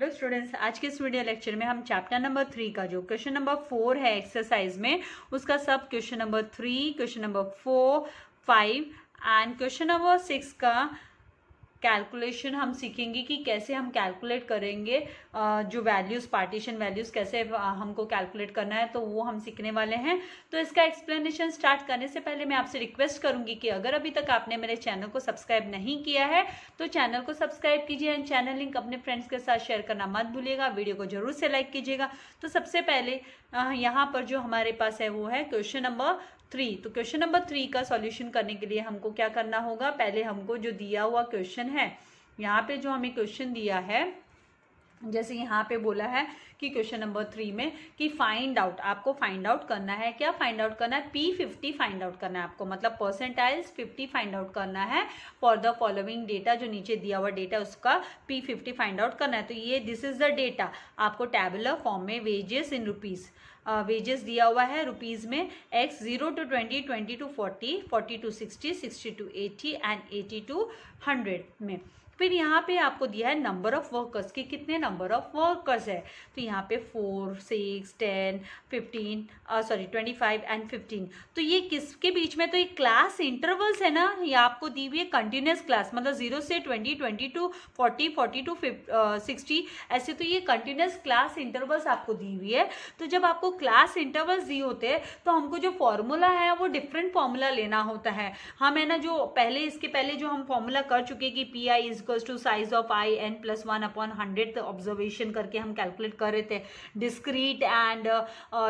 Hello students, आज के इस वीडियो लेक्चर में हम चैप्टर नंबर 3 का जो क्वेश्चन नंबर 4 है एक्सरसाइज में, उसका सब question number 3, question number 4, 5 and question number 6 का कैलकुलेशन हम सीखेंगे कि कैसे हम कैलकुलेट करेंगे जो वैल्यूज़, पार्टीशन वैल्यूज़ कैसे हमको कैलकुलेट करना है, तो वो हम सीखने वाले हैं। तो इसका एक्सप्लेनेशन स्टार्ट करने से पहले मैं आपसे रिक्वेस्ट करूंगी कि अगर अभी तक आपने मेरे चैनल को सब्सक्राइब नहीं किया है तो चैनल को सब्सक्राइब कीजिए एंड चैनल लिंक अपने फ्रेंड्स के साथ शेयर करना मत भूलिएगा। वीडियो को जरूर से लाइक कीजिएगा। तो सबसे पहले यहाँ पर जो हमारे पास है वो है क्वेश्चन नंबर 3। तो क्वेश्चन नंबर 3 का सॉल्यूशन करने के लिए हमको क्या करना होगा, पहले हमको जो दिया हुआ क्वेश्चन है, यहाँ पे जो हमें क्वेश्चन दिया है, जैसे यहाँ पे बोला है कि क्वेश्चन नंबर 3 में कि फाइंड आउट, आपको फाइंड आउट करना है। क्या फाइंड आउट करना है? P50 फाइंड आउट करना है आपको, मतलब परसेंटाइल्स 50 फाइंड आउट करना है फॉर द फॉलोइंग डेटा। जो नीचे दिया हुआ डेटा उसका P50 फाइंड आउट करना है। तो ये दिस इज द डेटा, आपको टैबुलर फॉर्म में वेजेस इन रुपीज़, वेजेस दिया हुआ है रुपीज़ में, x 0 to 20, 20 to 40, 40 to 60, 60 to 80 and 80 to 100 में। फिर यहाँ पे आपको दिया है नंबर ऑफ वर्कर्स कि कितने नंबर ऑफ वर्कर्स है। तो यहाँ पे 4, 6, 10, 25 एंड 15। तो ये किसके बीच में? तो ये क्लास इंटरवल्स है ना, ये आपको दी हुई है कंटिन्यूस क्लास, मतलब 0 से 20, 20 to 40, 40 to 60 ऐसे। तो ये कंटिन्यूस क्लास इंटरवल्स आपको दी हुई है। तो जब आपको क्लास इंटरवल्स दी होते हैं तो हमको जो फॉर्मूला है वो डिफरेंट फॉर्मूला लेना होता है। हम है ना, जो पहले इसके पहले जो हम फॉर्मूला कर चुके कि P I is to size of I n + 1/100 observation करके हम कैलकुलेट कर रहे थे डिस्क्रीट एंड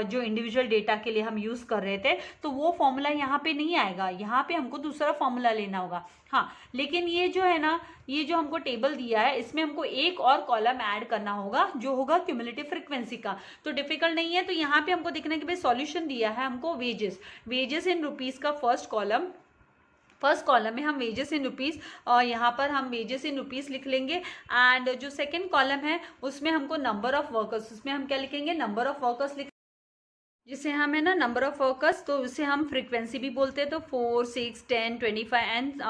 जो इंडिविजुअल डेटा के लिए हम यूज कर रहे थे। तो वो फॉर्मूला यहाँ पे नहीं आएगा, यहाँ पे हमको दूसरा फॉर्मूला लेना होगा। हाँ, लेकिन ये जो है ना, ये जो हमको टेबल दिया है इसमें हमको एक और कॉलम ऐड करना होगा जो होगा क्यूमुलेटिव फ्रीक्वेंसी का। तो डिफिकल्ट नहीं है। तो यहाँ पे हमको देखना है कि भाई सॉल्यूशन दिया है हमको वेजेस इन रुपीज का फर्स्ट कॉलम में हम वेजेस इन रुपीज़, और यहाँ पर हम वेजेस इन रुपीज़ लिख लेंगे। एंड जो सेकंड कॉलम है उसमें हमको नंबर ऑफ वर्कर्स, उसमें हम क्या लिखेंगे? नंबर ऑफ वर्कर्स लिख, जिसे हम है ना नंबर ऑफ वर्कर्स, तो उसे हम फ्रीक्वेंसी भी बोलते हैं। तो 4, 6, 10, 25 एंड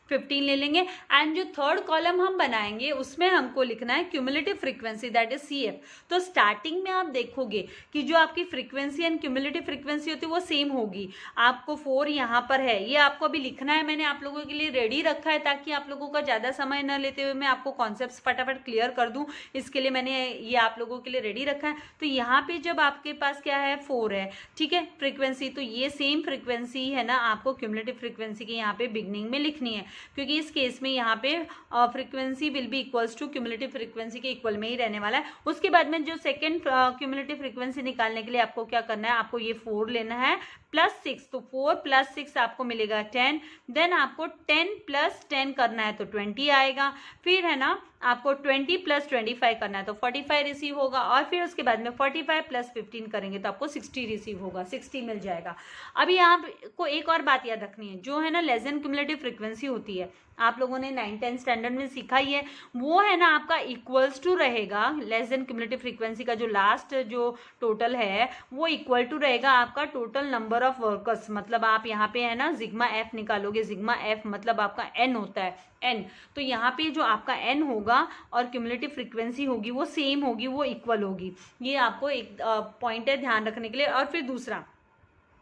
15 ले लेंगे। एंड जो थर्ड कॉलम हम बनाएंगे उसमें हमको लिखना है cumulative frequency, that is CF। तो स्टार्टिंग में आप देखोगे कि जो आपकी फ्रीक्वेंसी एंड क्यूमुलेटिव फ्रीक्वेंसी होती है वो सेम होगी। आपको 4 यहाँ पर है, ये आपको अभी लिखना है, मैंने आप लोगों के लिए रेडी रखा है ताकि आप लोगों का ज़्यादा समय न लेते हुए मैं आपको कॉन्सेप्ट फटाफट क्लियर कर दूँ, इसके लिए मैंने ये आप लोगों के लिए रेडी रखा है। तो यहाँ पे जब आपके पास क्या है, 4 है, ठीक है, फ्रीक्वेंसी, तो ये सेम फ्रीक्वेंसी है ना, आपको क्यूमुलेटिव फ्रीक्वेंसी के यहाँ पे बिगनिंग में लिखनी है, क्योंकि इस केस में यहाँ पे frequency will be equals to cumulative frequency के इक्वल में ही रहने वाला है। उसके बाद में जो सेकंड क्यूमुलेटिव फ्रीक्वेंसी निकालने के लिए आपको क्या करना है, आपको ये 4 लेना है प्लस 6, तो 4 + 6 आपको मिलेगा 10। देन आपको 10 + 10 करना है तो 20 आएगा। फिर है ना आपको 20 + 25 करना है तो 45 रिसीव होगा। और फिर उसके बाद में 45 + 15 करेंगे तो आपको 60 रिसीव होगा, 60 मिल जाएगा। अभी आपको एक और बात याद रखनी है, जो है ना लेस देन क्यूमुलेटिव फ्रीक्वेंसी होती है, आप लोगों ने 9th-10th स्टैंडर्ड में सीखा ही है, वो है ना आपका इक्वल्स टू रहेगा, लेस देन क्यूमुलेटिव फ्रीक्वेंसी का जो लास्ट जो टोटल है वो इक्वल टू रहेगा आपका टोटल नंबर ऑफ वर्कर्स। मतलब आप यहाँ पे है ना सिग्मा एफ निकालोगे, सिग्मा एफ मतलब आपका n होता है, n। तो यहाँ पे जो आपका n होगा और क्यूमुलेटिव फ्रीक्वेंसी होगी वो सेम होगी, वो इक्वल होगी। ये आपको एक पॉइंट है ध्यान रखने के लिए। और फिर दूसरा,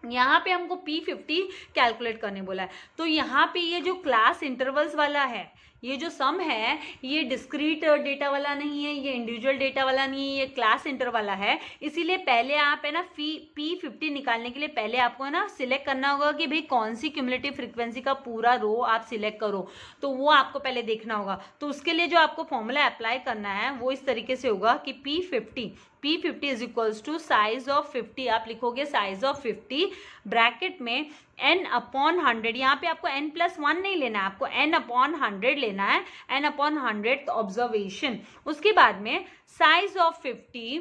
यहाँ पे हमको P50 कैलकुलेट करने बोला है। तो यहाँ पे ये जो क्लास इंटरवल्स वाला है, ये जो सम है, ये डिस्क्रीट डेटा वाला नहीं है, ये इंडिविजुअल डेटा वाला नहीं है, ये क्लास इंटर वाला है। इसीलिए पहले आप है ना P50 निकालने के लिए पहले आपको है ना सिलेक्ट करना होगा कि भाई कौन सी क्यूमुलेटिव फ्रीक्वेंसी का पूरा रो आप सिलेक्ट करो, तो वो आपको पहले देखना होगा। तो उसके लिए जो आपको फॉर्मूला अप्लाई करना है वो इस तरीके से होगा कि P50 is equals to size of 50, आप लिखोगे साइज ऑफ 50 ब्रैकेट में n/100। यहाँ पे आपको n+1 नहीं लेना है, आपको n/100 लेना है, n/100 ऑब्जर्वेशन। उसके बाद में साइज ऑफ 50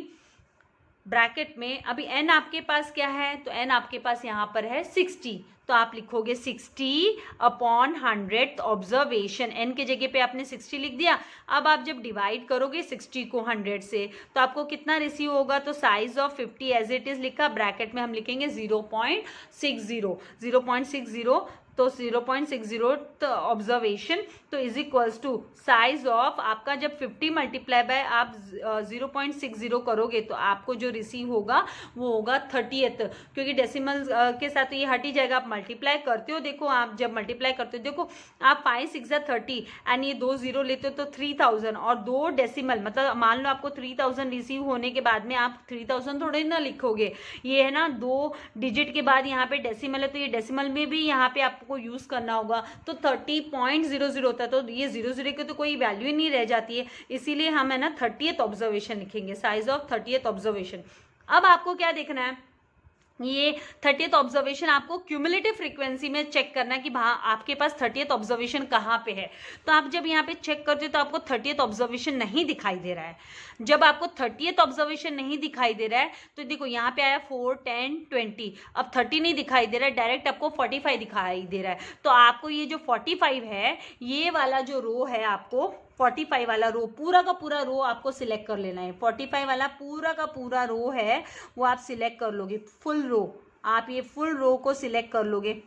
ब्रैकेट में, अभी n आपके पास क्या है, तो n आपके पास यहाँ पर है 60, तो आप लिखोगे 60/100 ऑब्जर्वेशन। n के जगह पे आपने 60 लिख दिया। अब आप जब डिवाइड करोगे 60 को 100 से तो आपको कितना रिसीव होगा, तो size of 50 as it is लिखा, ब्रैकेट में हम लिखेंगे 0.60 तो 0.60 ऑब्जर्वेशन, तो is equals to size of आपका जब 50 मल्टीप्लाई बाय आप 0.60 करोगे तो आपको जो रिसीव होगा वो होगा 30th, क्योंकि डेसिमल के साथ तो ये हट ही जाएगा। आप मल्टीप्लाई करते हो, देखो आप जब मल्टीप्लाई करते हो, देखो आप 5 6 30 एंड ये 2 0 लेते हो तो 3000 और 2 डेसिमल, मतलब मान लो आपको 3000 रिसीव होने के बाद में आप 3000 थोड़े ना लिखोगे, ये है ना 2 डिजिट के बाद यहाँ पे डेसिमल है, तो ये डेसिमल में भी यहाँ पे आपको यूज करना होगा। तो 30.00 होता है, तो ये 00 की तो कोई वैल्यू ही नहीं रह जाती है, इसीलिए हम है ना 30th ऑब्जर्वेशन लिखेंगे, साइज ऑफ 30th ऑब्जर्वेशन। अब आपको क्या देखना है, ये 30th ऑब्जर्वेशन आपको क्यूमुलेटिव फ्रीक्वेंसी में चेक करना है कि हाँ आपके पास 30th ऑब्जर्वेशन कहाँ पे है। तो आप जब यहाँ पे चेक करते हो तो आपको 30th ऑब्जर्वेशन नहीं दिखाई दे रहा है। जब आपको 30th ऑब्जर्वेशन नहीं दिखाई दे रहा है तो देखो यहाँ पे आया 4 10 20, अब 30 नहीं दिखाई दे रहा है, डायरेक्ट आपको 45 दिखाई दे रहा है। तो आपको ये जो 45 है, ये वाला जो रो है, आपको 45 वाला रो, पूरा का पूरा रो आपको सिलेक्ट कर लेना है। 45 वाला पूरा का पूरा रो है वो आप सिलेक्ट कर लोगे, फुल रो, आप ये फुल रो को सिलेक्ट कर लोगे,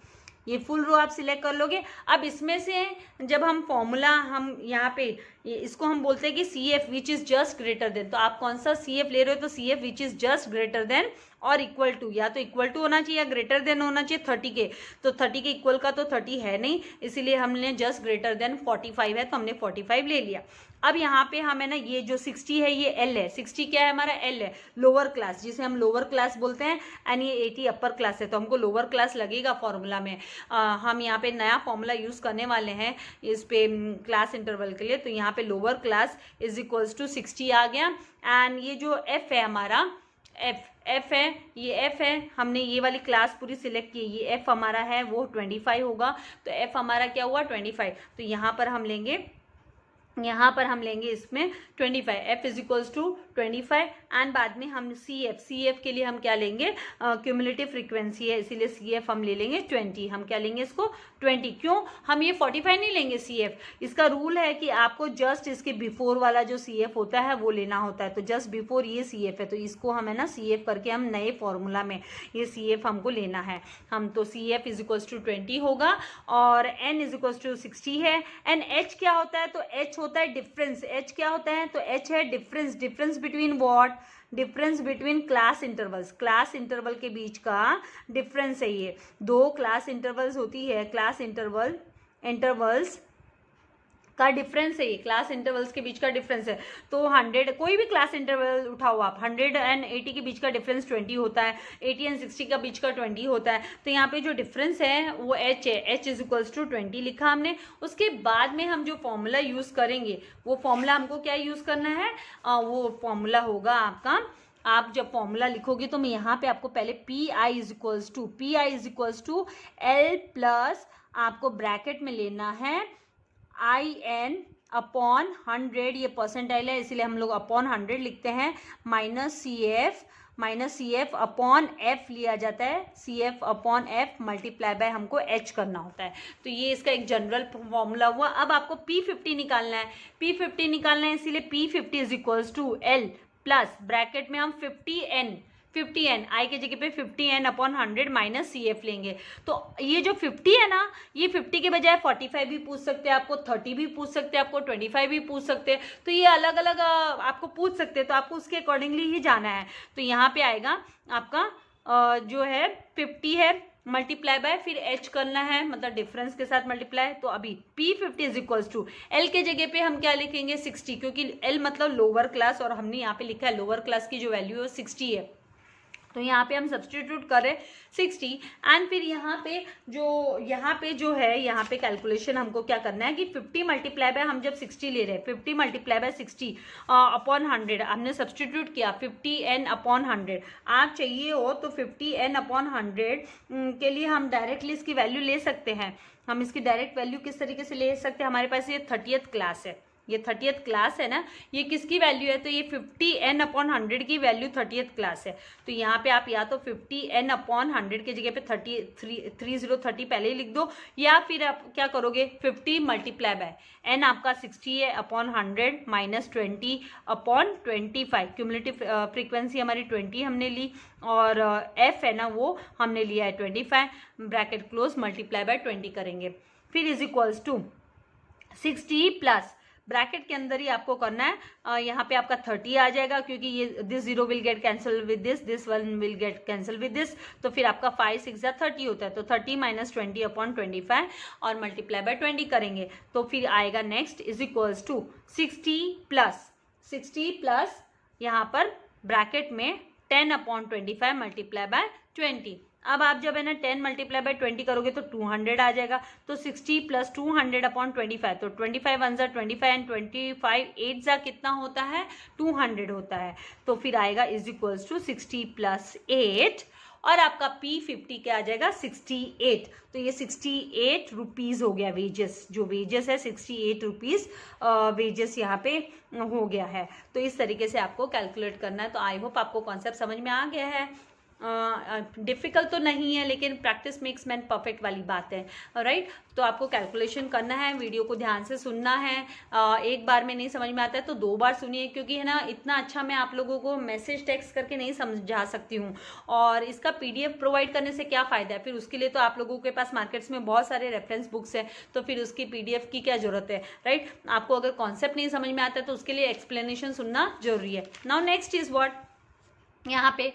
ये फुल रो आप सिलेक्ट कर लोगे। अब इसमें से जब हम फॉर्मूला हम यहाँ पे इसको हम बोलते हैं कि C F which is just greater than, तो आप कौन सा सी एफ ले रहे हो, तो C F which is just greater than और इक्वल टू, या तो इक्वल टू होना चाहिए या ग्रेटर देन होना चाहिए 30 के, तो 30 के इक्वल का तो 30 है नहीं, इसीलिए हमने जस्ट ग्रेटर देन 45 है तो हमने 45 ले लिया। अब यहाँ पे हमें ना ये जो 60 है ये एल है, 60 क्या है हमारा, एल है, लोअर क्लास जिसे हम लोअर क्लास बोलते हैं, एंड ये 80 अपर क्लास है, तो हमको लोअर क्लास लगेगा फॉर्मूला में। हम यहाँ पे नया फॉर्मूला यूज करने वाले हैं इस पे क्लास इंटरवल के लिए, तो यहाँ पे lower class is equals to 60 आ गया। एंड ये जो एफ है हमारा, एफ है, ये एफ है, हमने ये वाली क्लास पूरी सिलेक्ट की, ये एफ हमारा है वो 25 होगा, तो एफ हमारा क्या हुआ 25, तो यहाँ पर हम लेंगे, यहाँ पर हम लेंगे इसमें 25, F is equals to 25 and बाद में हम सी एफ के लिए हम क्या लेंगे, क्यूमुलेटिव फ्रीक्वेंसी है इसीलिए सी एफ हम ले लेंगे 20, हम क्या लेंगे इसको 20, क्यों हम ये 45 नहीं लेंगे सी एफ, इसका रूल है कि आपको जस्ट इसके बिफोर वाला जो सी एफ होता है वो लेना होता है, तो जस्ट बिफोर ये सी एफ है, तो इसको हम है ना सी एफ करके हम नए फॉर्मूला में ये सी एफ हमको लेना है, हम तो C F is equals to 20 होगा और एन इज इक्वल्स टू 60 है। एंड एच क्या होता है, तो एच होता है डिफरेंस, एच क्या होता है, तो एच है difference, difference between what, difference between class intervals, class interval के बीच का डिफरेंस है, ये दो क्लास इंटरवल्स होती है, क्लास इंटरवल्स का डिफरेंस है, ये क्लास इंटरवल्स के बीच का डिफरेंस है। तो 100 कोई भी क्लास इंटरवल उठाओ आप, 100 एंड 80 के बीच का डिफरेंस 20 होता है, 80 एंड 60 का बीच का 20 होता है, तो यहाँ पे जो डिफरेंस है वो h है, h इज इक्वल्स टू 20 लिखा हमने। उसके बाद में हम जो फॉर्मूला यूज करेंगे वो फॉर्मूला हमको क्या यूज करना है, वो फॉर्मूला होगा आपका, आप जब फॉर्मूला लिखोगे तो मैं यहाँ पे आपको पहले P I is equals to L plus आपको ब्रैकेट में लेना है आई एन अपॉन 100, ये परसेंटाइल है इसीलिए हम लोग अपॉन 100 लिखते हैं, minus C F upon F लिया जाता है, C F upon F multiply by हमको एच करना होता है, तो ये इसका एक जनरल फॉर्मूला हुआ। अब आपको P50 निकालना है, इसीलिए P50 is equals to L plus bracket में हम 50n आई के जगह पे 50n upon 100 minus C F लेंगे। तो ये जो 50 है ना, ये 50 के बजाय 45 भी पूछ सकते हैं आपको, 30 भी पूछ सकते हैं आपको, 25 भी पूछ सकते हैं, तो ये अलग अलग आपको पूछ सकते हैं, तो आपको उसके अकॉर्डिंगली ही जाना है। तो यहाँ पे आएगा आपका जो है 50 है मल्टीप्लाई बाय फिर h करना है, मतलब डिफरेंस के साथ मल्टीप्लाई, तो अभी P50 is equals to L के जगह पे हम क्या लिखेंगे 60, क्योंकि L मतलब लोअर क्लास और हमने यहाँ पे लिखा है लोअर क्लास की जो वैल्यू है 60 है, तो यहाँ पे हम सब्सटीट्यूट करें 60 एंड फिर यहाँ पे जो है यहाँ पे कैलकुलेशन हमको क्या करना है कि 50 मल्टीप्लाई बाय हम जब 60 ले रहे हैं 50 मल्टीप्लाई बाय 60 अपॉन 100 हमने सब्सटीट्यूट किया 50n अपॉन 100, आप चाहिए हो तो 50n अपॉन 100 के लिए हम डायरेक्टली इसकी वैल्यू ले सकते हैं। हम इसकी डायरेक्ट वैल्यू किस तरीके से ले सकते हैं, हमारे पास ये 30th क्लास है, ये 30th क्लास है ना, ये किसकी वैल्यू है, तो ये 50n/100 की वैल्यू 30th क्लास है। तो यहाँ पे आप या तो 50n/100 की जगह पे 30 पहले ही लिख दो, या फिर आप क्या करोगे 50 मल्टीप्लाई बाय n आपका 60 है अपॉन 100 माइनस 20/25। क्यूमुलेटिव फ्रीक्वेंसी हमारी 20 हमने ली, और f है ना वो हमने लिया है 25, ब्रैकेट क्लोज, मल्टीप्लाई बाय 20 करेंगे, फिर is equals to 60 plus bracket के अंदर ही आपको करना है, यहाँ पे आपका 30 आ जाएगा, क्योंकि ये this 0 will get cancel with this 1 will get cancel with this, तो फिर आपका 5 6 30 होता है, तो 30 माइनस 20/25 और मल्टीप्लाई बाय 20 करेंगे, तो फिर आएगा next is equals to 60 plus यहाँ पर ब्रैकेट में 10/25 मल्टीप्लाई बाय 20। अब आप जब है ना 10 मल्टीप्लाई बाय 20 करोगे तो 200 आ जाएगा, तो 60 प्लस 200/25, तो 25 1 जा 25 एंड 25 8 जा कितना होता है 200 होता है, तो फिर आएगा इज इक्वल्स टू 60 प्लस 8, और आपका P50 क्या आ जाएगा 68, तो ये 68 रुपीज़ हो गया वेजेस, जो वेजेस है 68 रुपीज़ वेजेस यहाँ पे हो गया है। तो इस तरीके से आपको कैलकुलेट करना है। तो आई होप आपको कॉन्सेप्ट समझ में आ गया है। डिफ़िकल्ट तो नहीं है, लेकिन प्रैक्टिस मेक्स मैन परफेक्ट वाली बात है, राइट। तो आपको कैलकुलेशन करना है, वीडियो को ध्यान से सुनना है, एक बार में नहीं समझ में आता है तो 2 बार सुनिए, क्योंकि है ना इतना अच्छा मैं आप लोगों को मैसेज टेक्स्ट करके नहीं समझा सकती हूँ, और इसका PDF प्रोवाइड करने से क्या फ़ायदा है, फिर उसके लिए तो आप लोगों के पास मार्केट्स में बहुत सारे रेफरेंस बुक्स है, तो फिर उसकी PDF की क्या ज़रूरत है, राइट। आपको अगर कॉन्सेप्ट नहीं समझ में आता है तो उसके लिए एक्सप्लेनेशन सुनना जरूरी है। नाउ नेक्स्ट इज़ व्हाट, यहाँ पे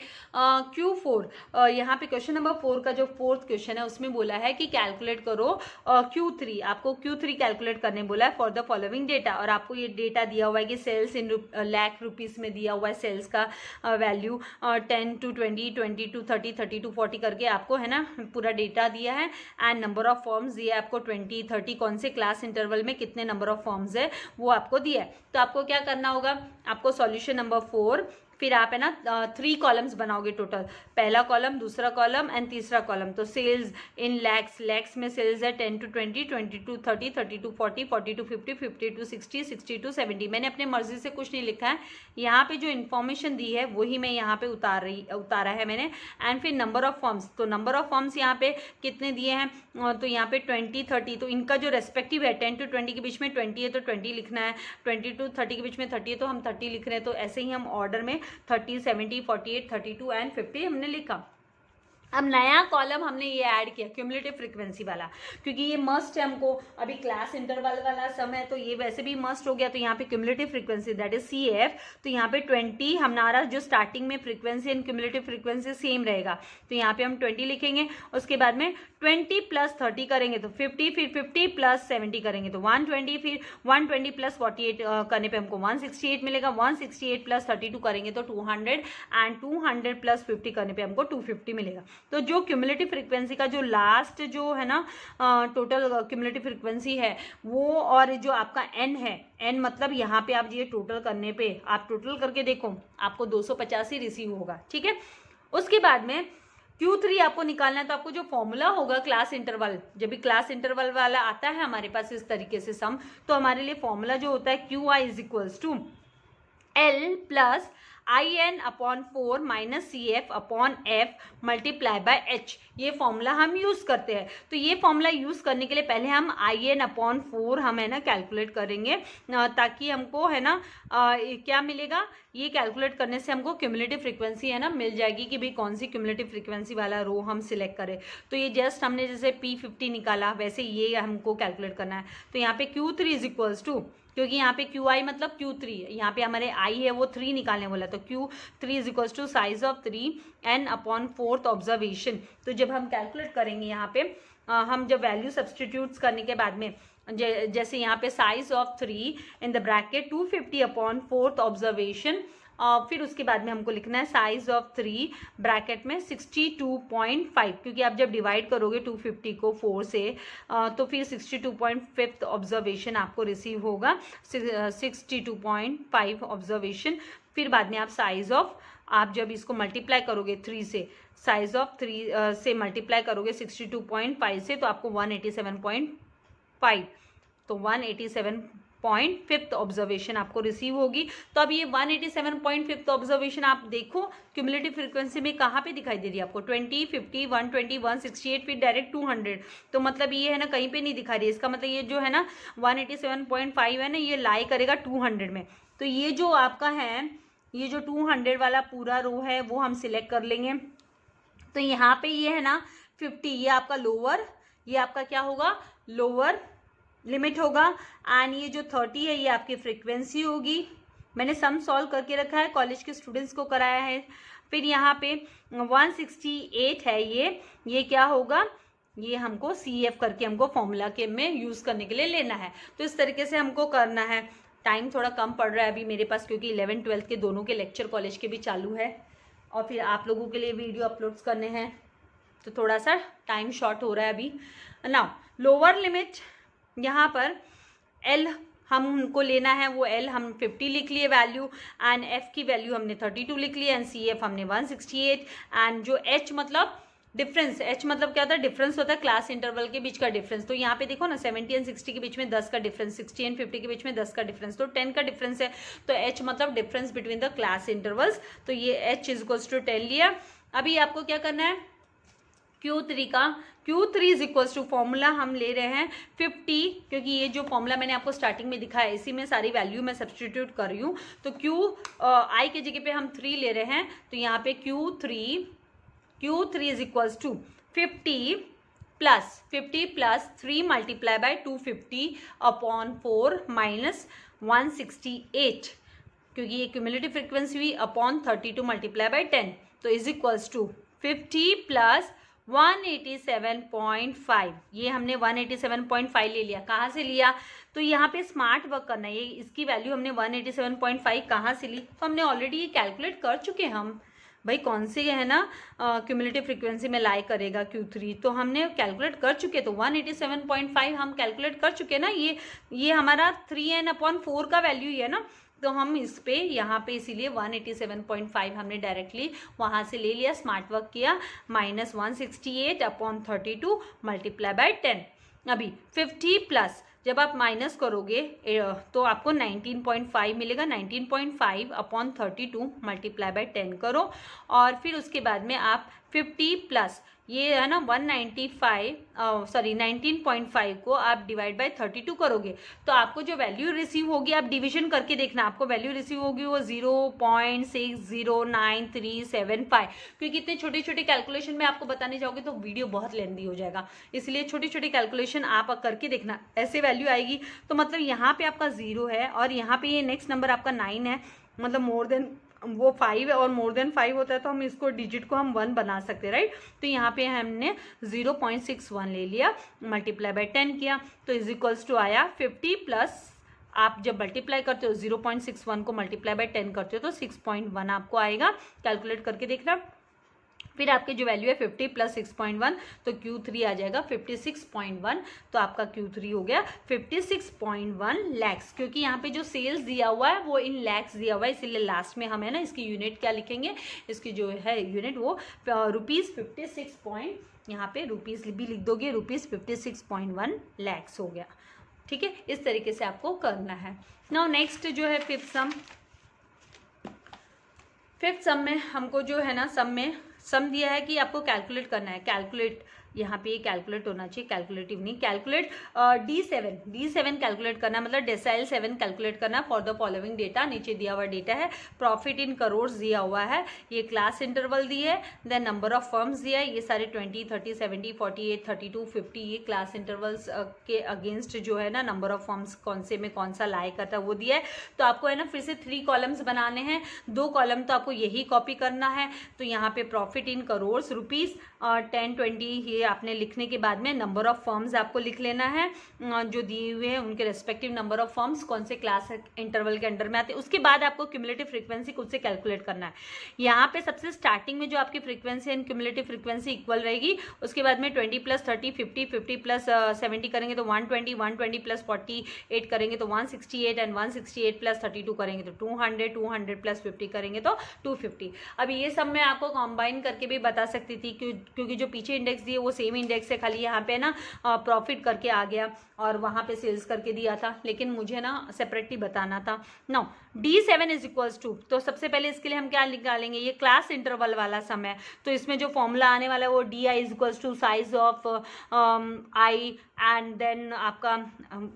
Q4, यहाँ पे क्वेश्चन नंबर 4 का जो 4th क्वेश्चन है उसमें बोला है कि कैलकुलेट करो Q3, आपको Q3 कैलकुलेट करने बोला है फॉर द फॉलोइंग डेटा, और आपको ये डेटा दिया हुआ है कि सेल्स इन लाख रुपीज़ में दिया हुआ है, सेल्स का वैल्यू 10 to 20, 20 to 30, 30 to 40 करके आपको है ना पूरा डेटा दिया है, एंड नंबर ऑफ फॉर्म्स दिया है आपको 20 30, कौन से क्लास इंटरवल में कितने नंबर ऑफ फॉर्म्स है वो आपको दिया है। तो आपको क्या करना होगा, आपको सॉल्यूशन नंबर 4, फिर आप है ना 3 कॉलम्स बनाओगे टोटल, पहला कॉलम, दूसरा कॉलम एंड तीसरा कॉलम। तो सेल्स इन लैक्स में सेल्स है 10 to 20, 20 to 30, 30 to 40, 40 to 50, 50 to 60, 60 to 70। मैंने अपने मर्जी से कुछ नहीं लिखा है, यहाँ पे जो इन्फॉर्मेशन दी है वही मैं यहाँ पे उतारा है मैंने। एंड फिर नंबर ऑफ फॉर्म्स, तो नंबर ऑफ फॉर्म्स यहाँ पे कितने दिए हैं, तो यहाँ पे 20 30, तो इनका जो रेस्पेक्टिव है 10 to 20 के बीच में 20 है तो 20 लिखना है, 20 to 30 के बीच में 30 है तो हम 30 लिख रहे हैं। तो ऐसे ही हम ऑर्डर में 30, 70, 48, 32 एंड 50 हमने लिखा। अब नया कॉलम हमने ये ऐड किया क्यूमुलेटिव फ्रीक्वेंसी वाला, क्योंकि ये मस्ट है हमको, अभी क्लास इंटरवल वाला सम है तो ये वैसे भी मस्ट हो गया। तो यहाँ पे cumulative frequency that is CF, तो यहाँ पे 20 हमारा जो स्टार्टिंग में frequency and cumulative frequency same रहेगा, तो यहाँ पे हम 20 लिखेंगे। उसके बाद में 20 प्लस 30 करेंगे तो 50, फिर 50 प्लस 70 करेंगे तो 120, फिर 120 प्लस 48 करने पे हमको 168 मिलेगा, 168 प्लस 32 करेंगे तो 200, एंड 200 प्लस 50 करने पे हमको 250 मिलेगा। तो जो क्यूमुलेटिव फ्रीक्वेंसी का जो लास्ट जो है ना टोटल क्यूमुलेटिव फ्रीक्वेंसी है वो, और जो आपका n है, n मतलब यहाँ पे आप ये टोटल करने पे आप टोटल करके देखो आपको 285 रिसीव होगा, ठीक है। उसके बाद में Q3 आपको निकालना है, तो आपको जो फॉर्मूला होगा क्लास इंटरवल, जब भी क्लास इंटरवल वाला आता है हमारे पास इस तरीके से सम, तो हमारे लिए फॉर्मूला जो होता है QI is equals to L plus IN/4 minus CF/F multiply by H, ये फॉर्मूला हम यूज़ करते हैं। तो ये फॉर्मूला यूज़ करने के लिए पहले हम IN/4 हम है ना कैलकुलेट करेंगे, ताकि हमको है ना क्या मिलेगा, ये कैलकुलेट करने से हमको क्यूमुलेटिव फ्रीक्वेंसी है ना मिल जाएगी कि भाई कौन सी क्यूमुलेटिव फ्रीक्वेंसी वाला रो हम सिलेक्ट करें। तो ये जस्ट हमने जैसे P50 निकाला वैसे ये हमको कैलकुलेट करना है। तो यहाँ पे Q3 इज इक्वल्स टू, क्योंकि यहाँ पे QI मतलब Q3, यहाँ पे हमारे I है वो 3 निकालने वाला, तो Q3 is equals to size of 3 n/4th observation. तो जब हम कैलकुलेट करेंगे यहाँ पे हम जब वैल्यू सब्सटीट्यूट्स करने के बाद में जैसे यहाँ पे size of 3 in the bracket 250/4th observation, फिर उसके बाद में हमको लिखना है साइज ऑफ 3 ब्रैकेट में 62.5, क्योंकि आप जब डिवाइड करोगे 250 को 4 से तो फिर 62.5 ऑब्जर्वेशन आपको रिसीव होगा, 62.5 ऑब्जर्वेशन। फिर बाद में आप साइज ऑफ, आप जब इसको मल्टीप्लाई करोगे 3 से, साइज ऑफ 3 से मल्टीप्लाई करोगे 62.5 से, तो आपको 187.5, तो 187 187.5 ऑब्जर्वेशन आपको रिसीव होगी। तो अब ये 187.5 ऑब्जर्वेशन आप देखो क्यूमुलेटिव फ्रीक्वेंसी में कहाँ पे दिखाई दे रही है आपको, 20, 50, 120, 168, फिर डायरेक्ट 200। तो मतलब ये है ना कहीं पे नहीं दिखा रही है, इसका मतलब ये जो है ना 187.5 है ना, ये लाई करेगा 200 में। तो ये जो आपका है, ये जो 200 वाला पूरा रो है वो हम सिलेक्ट कर लेंगे। तो यहाँ पे ये है ना 50, ये आपका लोअर, ये आपका क्या होगा, लोअर लिमिट होगा। एंड ये जो 30 है ये आपकी फ्रीक्वेंसी होगी। मैंने सम सॉल्व करके रखा है, कॉलेज के स्टूडेंट्स को कराया है। फिर यहाँ पे 168 है, ये क्या होगा, ये हमको CF करके हमको फॉर्मूला के में यूज़ करने के लिए लेना है। तो इस तरीके से हमको करना है। टाइम थोड़ा कम पड़ रहा है अभी मेरे पास, क्योंकि 11th 12th के दोनों के लेक्चर कॉलेज के भी चालू है और फिर आप लोगों के लिए वीडियो अपलोड्स करने हैं, तो थोड़ा सा टाइम शॉर्ट हो रहा है अभी। नाउ लोअर लिमिट यहाँ पर L हमको लेना है, वो L हम 50 लिख लिए वैल्यू, एंड F की वैल्यू हमने 32 लिख ली, एंड CF हमने 168। एंड जो H मतलब डिफरेंस, H मतलब क्या होता है, डिफरेंस होता है क्लास इंटरवल के बीच का डिफरेंस। तो यहाँ पे देखो ना 70 एंड 60 के बीच में 10 का डिफरेंस, 60 एंड 50 के बीच में 10 का डिफरेंस, तो 10 का डिफरेंस है। तो H मतलब difference between the class intervals. तो ये H इज इक्वल्स टू 10 लिया। अभी आपको क्या करना है, Q3 का, Q3 is equals to formula हम ले रहे हैं 50, क्योंकि ये जो फॉर्मूला मैंने आपको स्टार्टिंग में दिखाया इसी में सारी वैल्यू मैं सब्सटीट्यूट कर रही हूँ। तो I के जगह पे हम 3 ले रहे हैं, तो यहाँ पे Q3 is equals to 50 plus 3 multiply by 250 upon 4 minus 168, क्योंकि ये क्यूमुलेटिव फ्रीक्वेंसी हुई, अपॉन 32 मल्टीप्लाई बाय 10, तो इज इक्वल्स टू 50 प्लस 187.5। ये हमने 187.5 ले लिया। कहाँ से लिया, तो यहाँ पे स्मार्ट वर्क करना है। ये इसकी वैल्यू हमने 187.5 कहाँ से ली, तो हमने ऑलरेडी ये कैलकुलेट कर चुके हैं हम भाई, कौन से है ना क्यूमुलेटिव फ्रीक्वेंसी में लाई करेगा Q3, तो हमने कैलकुलेट कर चुके। तो 187.5 हम कैलकुलेट कर चुके ना, ये हमारा 3n/4 का वैल्यू ही है ना, तो हम इस पे यहाँ पे इसीलिए 187.5 हमने डायरेक्टली वहाँ से ले लिया, स्मार्ट वर्क किया, माइनस 168 अपॉन 32 मल्टीप्लाई बाय 10। अभी 50 प्लस जब आप माइनस करोगे तो आपको 19.5 मिलेगा, 19.5 अपॉन 32 मल्टीप्लाई बाय 10 करो, और फिर उसके बाद में आप 50 प्लस ये है ना 19.5 को आप डिवाइड बाय 32 करोगे, तो आपको जो वैल्यू रिसीव होगी, आप डिवीजन करके देखना, आपको वैल्यू रिसीव होगी वो 0.6097375। क्योंकि इतने छोटे छोटे कैलकुलेशन में आपको बताने जाओगे तो वीडियो बहुत लेंदी हो जाएगा, इसलिए छोटी छोटी कैलकुलेशन आप करके देखना, ऐसे वैल्यू आएगी। तो मतलब यहाँ पे आपका 0 है और यहाँ पे ये नेक्स्ट नंबर आपका 9 है, मतलब मोर देन वो 5 है और मोर देन 5 होता है तो हम इसको डिजिट को हम 1 बना सकते हैं, राइट। तो यहाँ पे हमने 0.61 ले लिया, मल्टीप्लाई बाय 10 किया, तो इज इक्वल्स टू आया 50 प्लस, आप जब मल्टीप्लाई करते हो 0.61 को मल्टीप्लाई बाय 10 करते हो तो 6.1 आपको आएगा। कैलकुलेट करके देखना। फिर आपकी जो वैल्यू है 50 प्लस 6.1, तो Q3 आ जाएगा 56.1। तो आपका Q3 हो गया 56.1 लैक्स। क्योंकि यहाँ पे जो सेल्स दिया हुआ है वो इन लैक्स दिया हुआ है, इसीलिए लास्ट में हम है ना इसकी यूनिट क्या लिखेंगे, इसकी जो है यूनिट वो ₹56. यहाँ पे रुपीज़ भी लिख दोगे, ₹56.1 लैक्स हो गया। ठीक है, इस तरीके से आपको करना है। नाउ नेक्स्ट जो है फिफ्थ सम में हमको जो है ना सम दिया है कि आपको कैलकुलेट करना है। कैलकुलेट यहाँ पे कैलकुलेट होना चाहिए, कैलकुलेटिव नहीं, कैलकुलेट D7 कैलकुलेट करना, मतलब डेसाइल 7 कैलकुलेट करना फॉर द फॉलोइंग डेटा। नीचे दिया हुआ डेटा है, प्रॉफिट इन करोड़ दिया हुआ है, ये क्लास इंटरवल दी है, देन नंबर ऑफ फर्म्स दिया है, ये सारे 20, 30, 70, 48, 32, 50 ये क्लास इंटरवल्स के अगेंस्ट जो है ना नंबर ऑफ फर्म्स कौन से में कौन सा लाई करता है वो दिया है। तो आपको है ना फिर से 3 कॉलम्स बनाने हैं, 2 कॉलम तो आपको यही कॉपी करना है। तो यहाँ पे प्रॉफिट इन करोड़ रुपीज़ 10, 20 ये आपने लिखने के बाद में नंबर ऑफ फर्म्स आपको लिख लेना है जो दिए हुए हैं, उनके रेस्पेक्टिव नंबर ऑफ फर्म्स कौन से क्लास इंटरवल के अंडर में आते हैं। उसके बाद आपको क्यूमुलेटिव फ्रीक्वेंसी खुद से कैलकुलेट करना है। यहाँ पे सबसे स्टार्टिंग में जो आपकी frequency and cumulative frequency equal रहेगी, उसके बाद में 20 प्लस 30, 50, 50 प्लस 70 करेंगे तो 120, 120 प्लस 48 करेंगे तो 168 एंड 168 प्लस 32 करेंगे तो 200, 200 प्लस 50 करेंगे तो 250। अब ये सब मैं आपको कॉम्बाइन करके भी बता सकती थी क्योंकि जो पीछे इंडेक्स दिए वो वो सेम इंडेक्स है, खाली यहाँ पे ना प्रॉफिट करके आ गया और वहाँ पे सेल्स करके दिया था, लेकिन मुझे ना सेपरेटली बताना था। Now D7 is equals to, तो सबसे पहले इसके लिए हम क्या निकालेंगे, ये क्लास इंटरवल वाला सम है, तो इसमें जो फॉर्मूला आने वाला है वो DI is equals to size of I and then आपका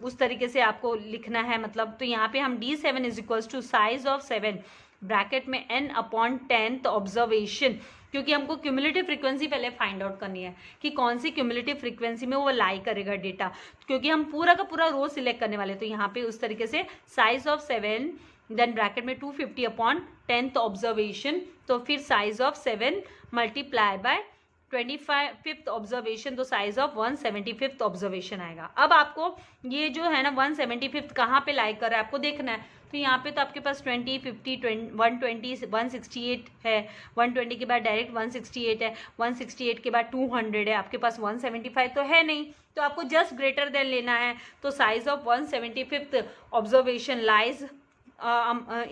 उस तरीके से आपको लिखना है, मतलब तो यहाँ पे हम D7 is equals to size of 7 bracket में n अपॉन 10th ऑब्जर्वेशन, क्योंकि हमको क्यूमुलेटिव फ्रीक्वेंसी पहले फाइंड आउट करनी है कि कौन सी क्यूमुलेटिव फ्रीक्वेंसी में वो लाई करेगा डेटा, क्योंकि हम पूरा का पूरा रो सिलेक्ट करने वाले, तो यहाँ पे उस तरीके से साइज ऑफ 7 देन ब्रैकेट में 250 अपॉन 10th ऑब्जर्वेशन, तो फिर size of 7 multiply by 25th observation, तो साइज ऑफ 175th ऑब्जर्वेशन आएगा। अब आपको ये जो है ना 175th कहाँ पे लाई कर रहा है आपको देखना है, तो यहाँ पे तो आपके पास 20, 50, 120, 168 है, 120 के बाद डायरेक्ट 168 है, 168 के बाद 200 है, आपके पास 175 तो है नहीं, तो आपको जस्ट ग्रेटर देन लेना है, तो size of 175th observation lies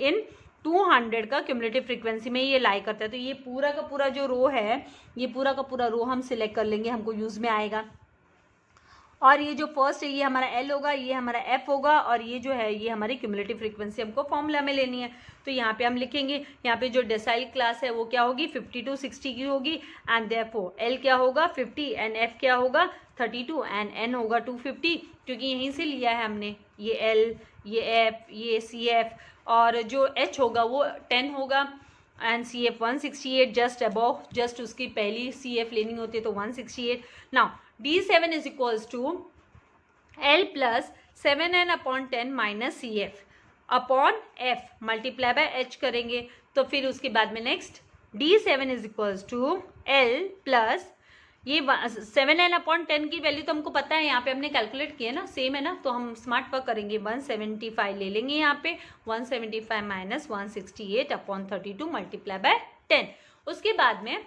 in 200 का क्यूमुलेटिव फ्रीक्वेंसी में ये लाई करता है। तो ये पूरा का पूरा जो रो है, ये पूरा का पूरा रो हम सिलेक्ट कर लेंगे, हमको यूज में आएगा। और ये जो फर्स्ट है ये हमारा L होगा, ये हमारा F होगा, और ये जो है ये हमारी क्यूमुलेटिव फ्रीक्वेंसी हमको फॉर्मूला में लेनी है। तो यहाँ पे हम लिखेंगे, यहाँ पे जो डेसाइल क्लास है वो क्या होगी 50 to 60 की होगी, एंड देयरफॉर L क्या होगा 50 एंड F क्या होगा 32 एंड N होगा 250, क्योंकि यहीं से लिया है हमने ये L, ये F, ये CF, और जो H होगा वो 10 होगा and CF 168 just above, just उसकी पहली CF लेनी होती है तो 168। Now D7 is equals to L plus 7n upon 10 minus CF upon F multiply by H करेंगे, तो फिर उसके बाद में next D7 is equals to L plus ये 7n अपॉन 10 की वैल्यू तो हमको पता है, यहाँ पे हमने कैलकुलेट किया ना, सेम है ना, तो हम स्मार्ट वर्क करेंगे, 175 ले लेंगे यहाँ पे, 175 माइनस 168 अपॉन 32 मल्टीप्लाई बाय 10। उसके बाद में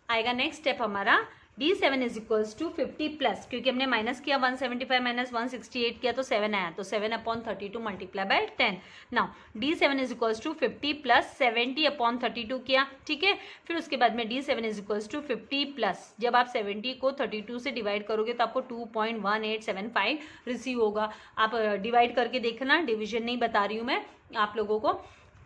आएगा नेक्स्ट स्टेप हमारा D7 is equals to 50 plus, क्योंकि हमने माइनस किया 175 माइनस 168 किया तो 7 आया, तो 7 upon 32 multiply by 10। Now D7 is equals to 50 plus 70 upon 32 किया, ठीक है। फिर उसके बाद में D7 is equals to 50 plus, जब आप 70 को 32 से डिवाइड करोगे तो आपको 2.1875 रिसीव होगा। आप डिवाइड करके देखना, डिविजन नहीं बता रही हूँ मैं आप लोगों को।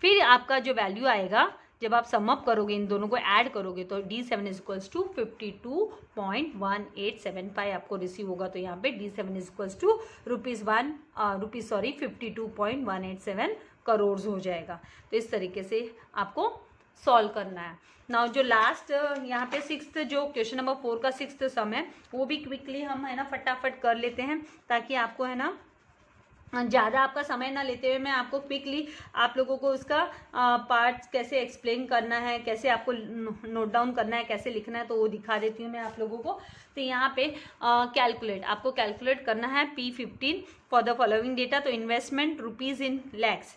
फिर आपका जो वैल्यू आएगा जब आप सम अप करोगे, इन दोनों को ऐड करोगे, तो D7 इज इक्वल्स टू 52.1875 आपको रिसीव होगा। तो यहाँ पे D7 is equals to ₹52.187 crore हो जाएगा। तो इस तरीके से आपको सॉल्व करना है। नाउ जो लास्ट यहाँ पे सिक्स्थ जो क्वेश्चन नंबर 4 का सिक्स्थ सम है वो भी क्विकली हम है ना फटाफट कर लेते हैं, ताकि आपको है ना ज़्यादा आपका समय ना लेते हुए मैं आपको क्विकली आप लोगों को उसका पार्ट्स कैसे एक्सप्लेन करना है, कैसे आपको नोट डाउन करना है, कैसे लिखना है, तो वो दिखा देती हूँ मैं आप लोगों को। तो यहाँ पे कैलकुलेट आपको कैलकुलेट करना है P15 for the following data. तो investment rupees in lakhs,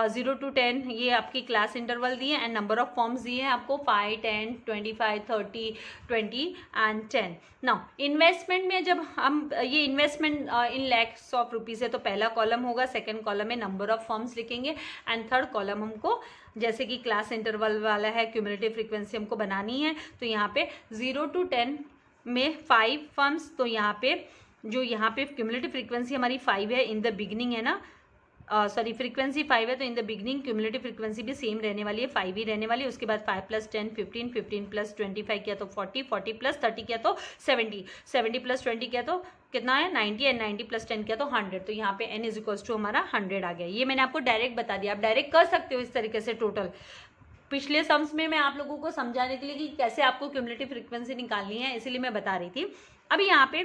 0 to 10 ये आपकी क्लास इंटरवल दिए एंड नंबर ऑफ फॉर्म्स दिए हैं आपको 5, 10, 25, 30, 20 एंड 10। नाउ इन्वेस्टमेंट में जब हम ये investment in lakhs of rupees है तो पहला कॉलम होगा, सेकंड कॉलम में नंबर ऑफ फॉर्म्स लिखेंगे एंड थर्ड कॉलम हमको जैसे कि क्लास इंटरवल वाला है क्यूमुलेटिव फ्रीक्वेंसी हमको बनानी है। तो यहाँ पे 0 to 10 में 5 फर्म्स, तो यहाँ पे जो यहाँ पे क्यूमुलेटिव फ्रीक्वेंसी हमारी 5 है इन द बिगिनिंग है ना, सॉरी फ्रीक्वेंसी 5 है, तो in the beginning cumulative frequency भी सेम रहने वाली है, 5 ही रहने वाली है। उसके बाद 5 प्लस 10 15, 15 प्लस 25 किया तो 40, 40 प्लस 30 किया तो 70, 70 प्लस 20 किया तो कितना है 90 एंड 90 प्लस 10 किया तो 100। तो यहाँ पे n इज इक्वल्स टू हमारा 100 आ गया। ये मैंने आपको डायरेक्ट बता दिया, आप डायरेक्ट कर सकते हो इस तरीके से टोटल। पिछले सम्स में मैं आप लोगों को समझाने के लिए कि कैसे आपको क्यूमुलेटिव फ्रीक्वेंसी निकालनी है, इसीलिए मैं बता रही थी। अभी यहाँ पे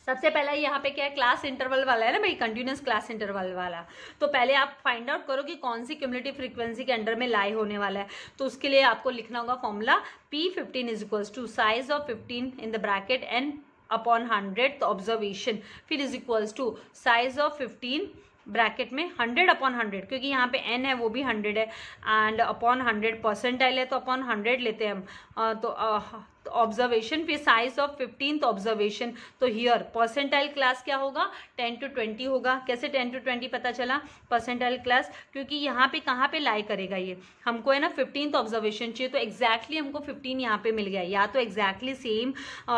सबसे पहला यहाँ पे क्या है, क्लास इंटरवल वाला है ना भाई, कंटिन्यूस क्लास इंटरवल वाला। तो पहले आप फाइंड आउट करो कि कौन सी क्यूमुलेटिव फ्रीक्वेंसी के अंडर में लाई होने वाला है। तो उसके लिए आपको लिखना होगा formula P15 is equals to size of 15 in the bracket n upon 100th observation, फिर is equals to size of 15 bracket में 100 अपॉन 100, क्योंकि यहाँ पे n है वो भी 100 है, एंड अपॉन 100 परसेंटाइल है तो अपॉन 100 लेते हैं हम। तो ऑब्जर्वेशन, फिर साइज ऑफ 15th ऑब्जर्वेशन। तो हियर परसेंटाइल क्लास क्या होगा, 10 to 20 होगा। कैसे 10 to 20 पता चला परसेंटाइल क्लास, क्योंकि यहाँ पे कहाँ पे लाई करेगा, ये हमको है ना 15th ऑब्जर्वेशन चाहिए, तो एग्जैक्टली हमको 15 यहाँ पे मिल गया। या तो एग्जैक्टली सेम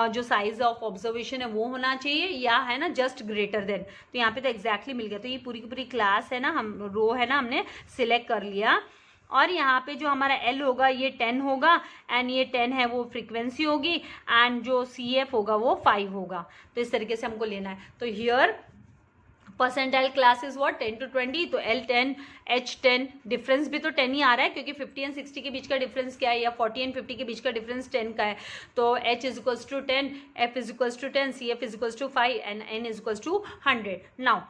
जो साइज ऑफ ऑब्जर्वेशन है वो होना चाहिए, या है ना जस्ट ग्रेटर देन। तो यहाँ पे तो एग्जैक्टली मिल गया। तो ये पूरी की पूरी क्लास है ना, हम रो है ना हमने सिलेक्ट कर लिया। और यहाँ पे जो हमारा L होगा ये 10 होगा, एंड ये 10 है वो फ्रीक्वेंसी होगी, एंड जो CF होगा वो 5 होगा। तो इस तरीके से हमको लेना है। तो here percentile class is what, 10 to 20, तो L10 H10, डिफरेंस भी तो 10 ही आ रहा है, क्योंकि 50 एंड 60 के बीच का डिफरेंस क्या है, या 40 एंड 50 के बीच का डिफरेंस 10 का है। तो H is equals to 10, F is equals to 10, CF is equals to 5, and N is equals to 100। Now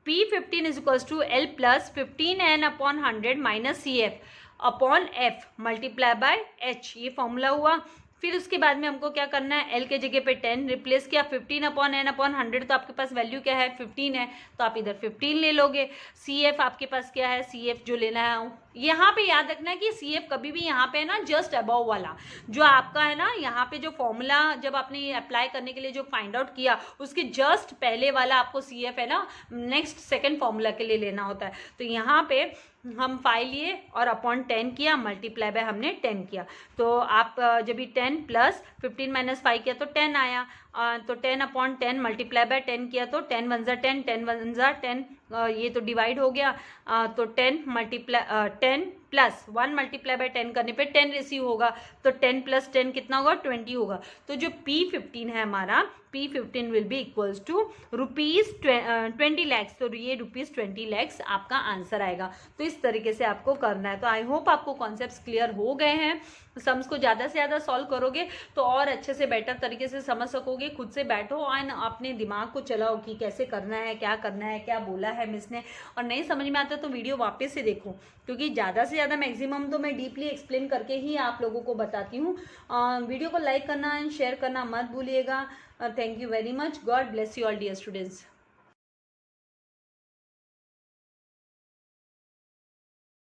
P15 is equals to L plus 15N upon 100 minus CF upon F multiply by H, ये formula हुआ। फिर उसके बाद में हमको क्या करना है, L के जगह पे 10 रिप्लेस किया, 15 अपॉन N अपॉन 100, तो आपके पास वैल्यू क्या है 15 है, तो आप इधर 15 ले लोगे। CF आपके पास क्या है, CF जो लेना है यहाँ पे याद रखना है कि CF कभी भी यहाँ पे है ना जस्ट अबव वाला जो आपका है ना, यहाँ पे जो फॉर्मूला जब आपने अप्लाई करने के लिए जो फाइंड आउट किया उसके जस्ट पहले वाला आपको CF है ना नेक्स्ट सेकंड फॉर्मूला के लिए लेना होता है। तो यहाँ पे हम 5 लिए और अपॉन 10 किया, मल्टीप्लाई बाय हमने 10 किया। तो आप जब भी 10 प्लस 15 माइनस 5 किया तो 10 आया। तो 10 अपॉन 10 मल्टीप्लाई बाय 10 किया तो 10 वन ज़ा 10, 10 वन ज़ा 10, ये तो डिवाइड हो गया। तो 10 मल्टीप्लाई 10 प्लस 1 मल्टीप्लाई बाय 10 करने पे 10 रिसीव होगा, तो 10 प्लस 10 कितना होगा 20 होगा। तो जो P15 है हमारा, P15 will be equals to ₹20 lakhs, तो ये ₹20 lakhs आपका आंसर आएगा। तो इस तरीके से आपको करना है। तो आई होप आपको कॉन्सेप्ट्स क्लियर हो गए हैं। सम्स को ज़्यादा से ज़्यादा सॉल्व करोगे तो और अच्छे से बेटर तरीके से समझ सकोगे। खुद से बैठो और अपने दिमाग को चलाओ कि कैसे करना है, क्या बोला है मिस ने, और नहीं समझ में आता तो वीडियो वापस से देखो, क्योंकि ज़्यादा से ज़्यादा मैक्सिमम तो मैं डीपली एक्सप्लेन करके ही आप लोगों को बताती हूँ। वीडियो को लाइक करना एंड शेयर करना मत भूलिएगा। Thank you very much. God bless you all dear students.